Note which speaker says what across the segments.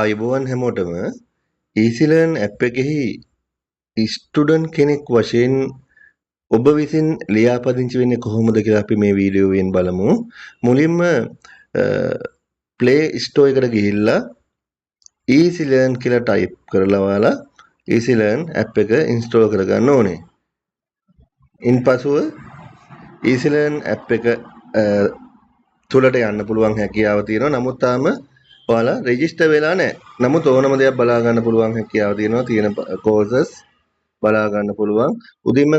Speaker 1: ආයුබෝවන් හැමෝටම ඊසිලර්න් app එකෙහි student කෙනෙක් වශයෙන් ඔබ විසින් ලියාපදිංචි වෙන්නේ කොහොමද කියලා අපි මේ වීඩියෝවෙන් බලමු. මුලින්ම ප්ලේ ස්ටෝර් එකට ගිහිල්ලා ඊසිලර්න් කියලා ටයිප් කරලා ඔයාලා ඊසිලර්න් ඇප් එක ඉන්ස්ටෝල් කරගන්න ඕනේ. ඉන්පසුව ඊසිලර්න් ඇප් එක තුලට යන්න පුළුවන් හැකියාව තියෙනවා. නමුත් තාම ඔයාලා රෙජිස්ටර් වෙලා නැහැ. නමුත් ඕනම දෙයක් බලා ගන්න පුළුවන් හැකියාව තියෙනවා. තියෙන කෝසස් බලා ගන්න පුළුවන්. උඩින්ම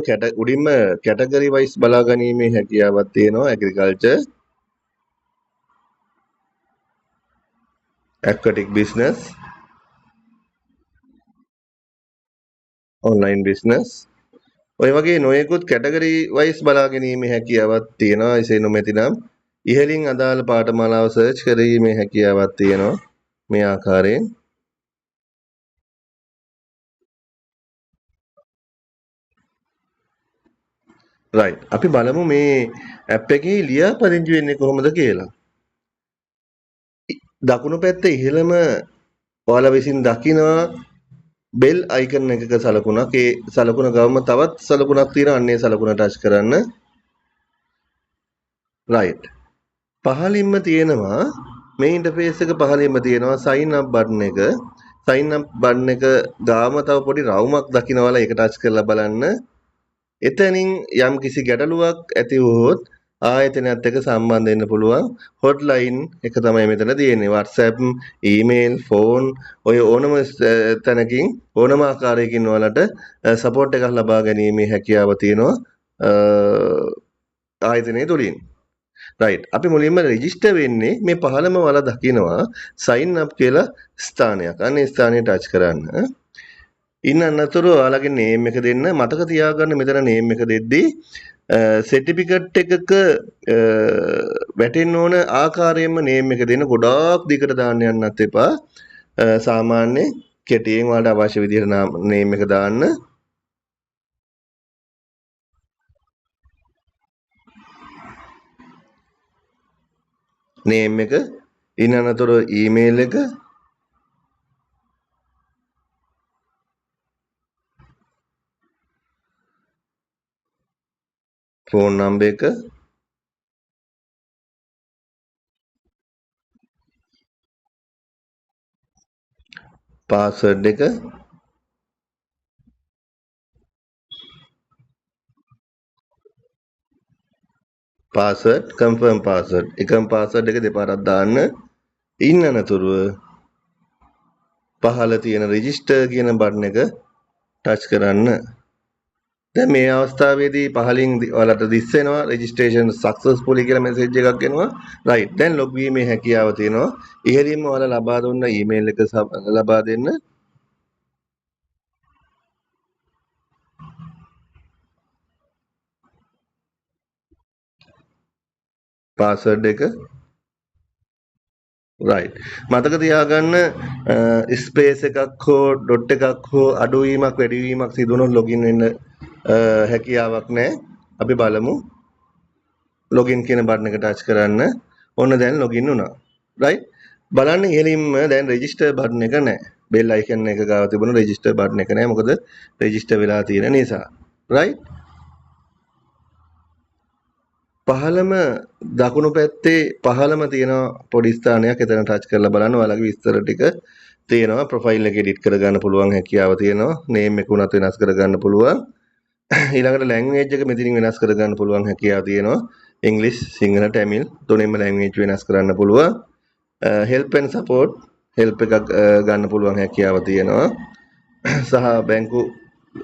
Speaker 1: කැටගරි වයිස් බලා ගැනීමේ හැකියාවක් තියෙනවා. Agriculture, aquatic business, online business. ඔය වගේ නොයෙකුත් කැටගරි වයිස් බලා ගැනීමේ හැකියාවක් තියෙනවා. එසේ නොමැතිනම් ඉහළින් අදාළ පාඨමාලාව සර්ච් කිරීමේ හැකියාවක් තියෙනවා. මේ ආකාරයෙන් රයිට්. අපි බලමු මේ ඇප් එකේ ලියාපදිංචි වෙන්නේ කොහොමද කියලා. දකුණු පැත්තේ ඉහළම ඔයාලා විසින් දකිනවා බෙල් අයිකන් එකක සලකුණක්. ඒ සලකුණ ගවම තවත් සලකුණක් තියෙනවා. අන්න ඒ සලකුණ ටච් කරන්න. රයිට්. පහළින්ම තියෙනවා මේ ඉන්ටර්ෆේස් එක පහළින්ම තියෙනවා sign up button එක. sign up button එක ගාම තව පොඩි රවුමක් දකින්නවලා ඒක ටච් කරලා බලන්න. එතනින් යම් කිසි ගැටලුවක් ඇති වුවොත් ආයතනයත් එක්ක සම්බන්ධ වෙන්න පුළුවන් හොට්ලයින් එක තමයි මෙතන තියෙන්නේ. WhatsApp, email, phone ඔය ඕනම තැනකින් ඕනම ආකාරයකින් ඔයාලට සපෝට් එකක් ලබා ගැනීමේ හැකියාව තියෙනවා ආයතනය තුලින්. රයිට්. අපි මුලින්ම රෙජිස්ටර් වෙන්නේ මේ පහළම ඔයාලා දකිනවා sign up කියලා ස්ථානයක්. අන්න ඒ ස්ථානය ටච් කරන්න. ඉන්න අනතුරු ඔයාලගේ නේම් එක දෙන්න. මතක තියාගන්න මෙතන නේම් එක දෙද්දී සර්ටිෆිකට් එකක වැටෙන්න ඕන ආකාරයෙන්ම නේම් එක දෙන්න. ගොඩාක් දිගට දාන්න යන්නත් එපා. සාමාන්‍ය කෙටියෙන් ඔයාලට අවශ්‍ය විදිහට නේම් එක දාන්න. නේම් එක ඉන්න අනතුරු ඊමේල් එක ෆෝන් නම්බර් එක පාස්වර්ඩ් එක පාස්වර්ඩ් කන්ෆර්ම් පාස්වර්ඩ් එකම පාස්වර්ඩ් එක දෙපාරක් දාන්න. ඉන්න අනතුරුව පහළ තියෙන රෙජිස්ටර් කියන බටන් එක ටච් කරන්න. දැන් මේ අවස්ථාවේදී පහලින් ඔයාලට දිස් වෙනවා රෙජිස්ට්‍රේෂන් සක්සස්ෆුලි කියලා මෙසේජ් එකක් එනවා. රයිට්. දැන් ලොග් වීමේ හැකියාව තියෙනවා. ඉහළින්ම ඔයාලා ලබා දුන්න ඊමේල් එක ලබා දෙන්න. පාස්වර්ඩ් එක රයිට්. මතක තියාගන්න ස්පේස් එකක් හෝ ඩොට් එකක් හෝ අඩුවීමක් වැඩිවීමක් සිදු වුණොත් ලොගින් වෙන්න හැකියාවක් නැහැ. අපි බලමු. ලොගින් කියන බටන් එක ටච් කරන්න. ඔන්න දැන් ලොගින් වුණා. රයිට්. බලන්න ඉහළින්ම දැන් රෙජිස්ටර් බටන් එක නැහැ. බෙල් අයිකන් එක ගාව තිබුණ රෙජිස්ටර් බටන් එක නැහැ. මොකද රෙජිස්ටර් වෙලා තියෙන නිසා. රයිට්. පහළම දකුණු පැත්තේ පහළම තියෙන පොඩි ස්ථානයක් එතන ටච් කරලා බලන්න ඔයාලගේ විස්තර ටික තියෙනවා. ප්‍රොෆයිල් එක එඩිට් කරගන්න පුළුවන් හැකියාව තියෙනවා. නේම් එක උනත් වෙනස් කරගන්න පුළුවන්. ඊළඟට ලැන්ග්වේජ් එක මෙතනින් වෙනස් කරගන්න පුළුවන් හැකියාව තියෙනවා. ඉංග්‍රීසි, සිංහල, තමිල් තුනෙන්ම ලැන්ග්වේජ් වෙනස් කරන්න පුළුවන්. හෙල්ප් ඇන්ඩ් සපෝට් හෙල්ප් එකක් ගන්න පුළුවන් හැකියාව තියෙනවා. සහ බැංකු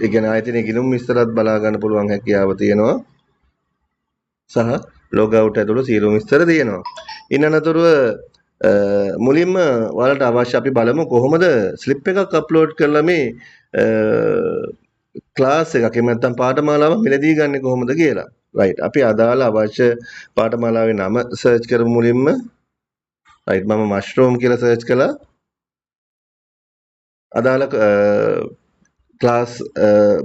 Speaker 1: ඒ කියන්නේ ආයතනයේ ගිණුම් විස්තරත් බලා ගන්න පුළුවන් හැකියාව තියෙනවා. සහ ලොග් අවුට් ඇතුළු සියලුම විස්තර තියෙනවා. ඉන් අනතුරුව මුලින්ම ඔයාලට අවශ්‍ය අපි බලමු කොහොමද ස්ලිප් එකක් අප්ලෝඩ් කරලා මේ ක්ලාස් එකක් එහෙම නැත්නම් පාඨමාලාවක් මිලදී ගන්න කොහොමද කියලා. රයිට්. අපි අදාළ අවශ්‍ය පාඨමාලාවේ නම සර්ච් කරමු මුලින්ම. රයිට්. මම මෂ්රූම් කියලා සර්ච් කළා. අදාළ ක්ලාස්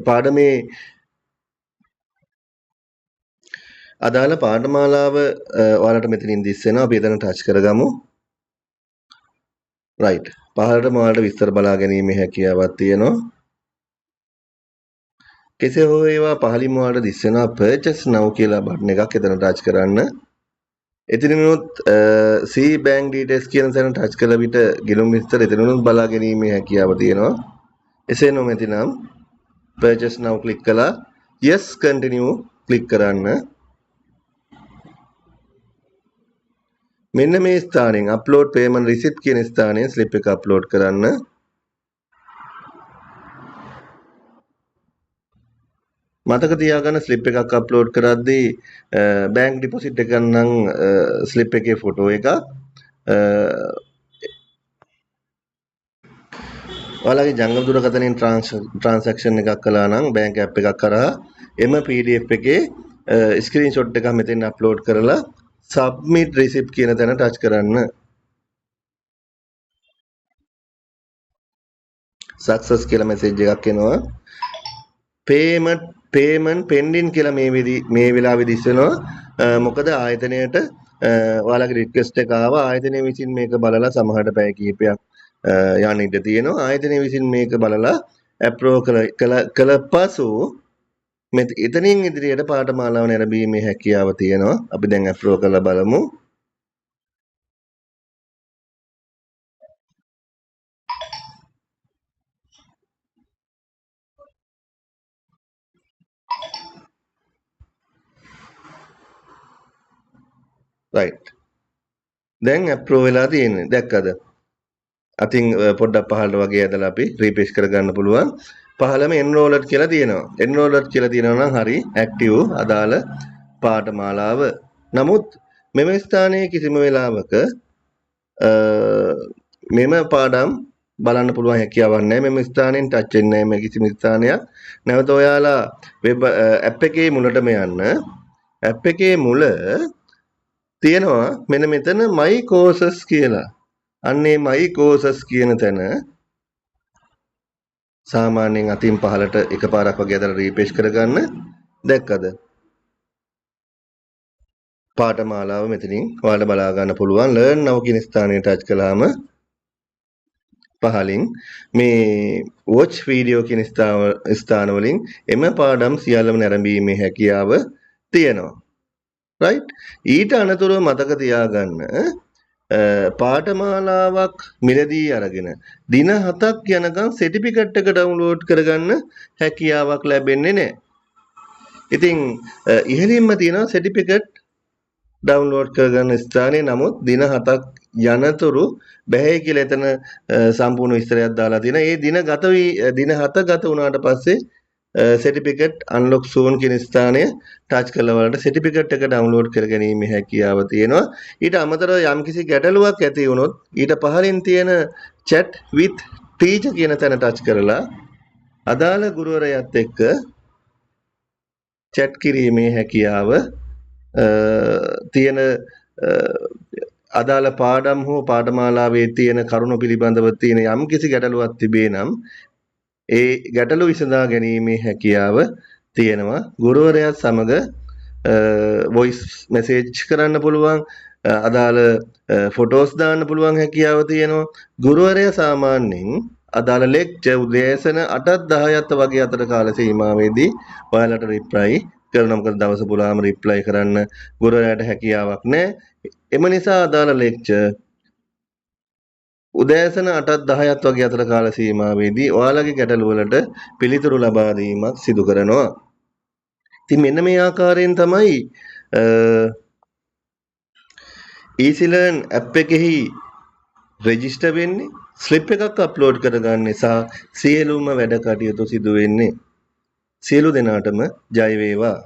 Speaker 1: පාඩමේ අදාළ පාඨමාලාව ඔයාලට මෙතනින් දිස් වෙනවා. අපි එතන ටච් කරගමු. රයිට්. පහළට මොනවාට විස්තර බලා ගැනීමේ හැකියාවක් තියෙනවා. කෙසේ හෝ ඒවා පහළින් මොනවාට දිස් වෙනවා purchase now කියලා බටන් එකක් එතන ටච් කරන්න. එතනිනුත් see bank details කියන තැන ටච් කළ විට ගිණුම් විස්තර එතනිනුත් බලා ගැනීමේ හැකියාව තියෙනවා. එසේ නොමැතිනම් purchase now ක්ලික් කළා yes continue ක්ලික් කරන්න. මෙන්න මේ ස්ථානයෙන් upload payment receipt කියන ස්ථානයෙන් slip එක upload කරන්න. මතක තියාගන්න slip එකක් upload කරද්දී bank deposit එකක් නම් slip එකේ photo එකක් ඔයාලගේ ජංගම දුරකථනයෙන් transaction එකක් කළා නම් bank app එකක් කරා එම PDF එකේ screenshot එකක් මෙතෙන් upload කරලා submit receipt කියන තැන touch කරන්න. success කියලා message එකක් එනවා. payment pending කියලා මේ වෙලාවේදී දිස් වෙනවා. මොකද ආයතනයට ඔයාලගේ රික්වෙස්ට් එක ආවා. ආයතනය විසින් මේක බලලා සමහරට පැය කිහිපයක් යන්න ඉඩ තියෙනවා. ආයතනය විසින් මේක බලලා අප්‍රූව් කළ පසු එතනින් ඉදිරියට පාඨමාලාව නැරඹීමේ හැකියාව තියෙනවා. අපි දැන් අප්‍රූව් කරලා බලමු. right. දැන් අප්‍රූව් වෙලා තියෙන්නේ. දැක්කද? අතින් පොඩ්ඩක් පහළට වගේ ඇදලා අපි රීප්‍රෙස් කරගන්න පුළුවන්. පහළම enrolled කියලා තියෙනවා. enrolled කියලා තියෙනවා නම් හරි active අදාළ පාඨමාලාව. නමුත් මෙම ස්ථානයේ කිසිම වෙලාවක මෙම පාඩම් බලන්න පුළුවන් හැකියාවක් නැහැ. මෙම ස්ථානයෙන් ටච් වෙන්නේ නැහැ මේ කිසිම ස්ථානයක්. නැවත ඔයාලා වෙබ් ඇප් එකේ මුලටම යන්න. ඇප් එකේ මුල තියෙනවා මෙන්න මෙතන my courses කියලා. අන්නේ my courses කියන තැන සාමාන්‍යයෙන් අතින් පහළට එකපාරක් වගේ අදලා රීප්‍රෙස් කරගන්න. දැක්කද? පාඨමාලාව මෙතනින් ඔයාලට බලා ගන්න පුළුවන්. learn now කියන ස්ථානයේ ටච් කළාම පහලින් මේ watch video කියන ස්ථාන වලින් එම පාඩම් සියල්ලම නැරඹීමේ හැකියාව තියෙනවා. right? ඊට අනතුරුව මතක තියාගන්න පාඨමාලාවක් මිලදී අරගෙන දින 7ක් යනකම් සර්ටිෆිකේට් එක ඩවුන්ලෝඩ් කරගන්න හැකියාවක් ලැබෙන්නේ නැහැ. ඉතින් ඉහළින්ම තියෙනවා සර්ටිෆිකේට් ඩවුන්ලෝඩ් කරගන්න ස්ථානේ. නමුත් දින 7ක් යනතුරු බැහැ කියලා එතන සම්පූර්ණ විස්තරයක් දාලා තියෙනවා. ඒ දින 7 ගත වුණාට පස්සේ සර්ටිෆිකේට් අන්ලොක් සූන් කියන ස්ථානය ටච් කරලා බලන්න සර්ටිෆිකේට් එක ඩවුන්ලෝඩ් කරගැනීමේ හැකියාව තියෙනවා. ඊට අමතරව යම්කිසි ගැටලුවක් ඇති වුණොත් ඊට පහළින් තියෙන chat with teacher කියන තැන ටච් කරලා අදාළ ගුරුවරයාත් එක්ක chat කිරීමේ හැකියාව තියෙන අදාළ පාඩම් හෝ පාඨමාලාවේ තියෙන කරුණු පිළිබඳව තියෙන යම්කිසි ගැටලුවක් තිබේ නම් ඒ ගැටලු විසඳා ගැනීමේ හැකියාව තියෙනවා. ගුරුවරයාත් සමග වොයිස් මෙසේජ් කරන්න පුළුවන්. අදාළ ෆොටෝස් දාන්න පුළුවන් හැකියාව තියෙනවා. ගුරුවරයා සාමාන්‍යයෙන් අදාළ ලෙක්චර් උදෑසන 8ත් 10ත් වගේ අතර කාල සීමාවෙදී ඔයාලට රිප්ලයි කරනවා. මොකද දවස පුරාම රිප්ලයි කරන්න ගුරුවරයාට හැකියාවක් නැහැ. එම නිසා අදාළ ලෙක්චර් උදෑසන 8ත් 10ත් වගේ අතර කාල සීමාවෙදී ඔයාලගේ ගැටලු වලට පිළිතුරු ලබා දීමක් සිදු කරනවා. ඉතින් මෙන්න මේ ආකාරයෙන් තමයි EasyLearn app එකෙහි රෙජිස්ටර් වෙන්නේ, ස්ලිප් එකක් අප්ලෝඩ් කරගන්නේ සහ සියලුම වැඩ කටයුතු සිදු වෙන්නේ. සියලු දෙනාටම ජය වේවා.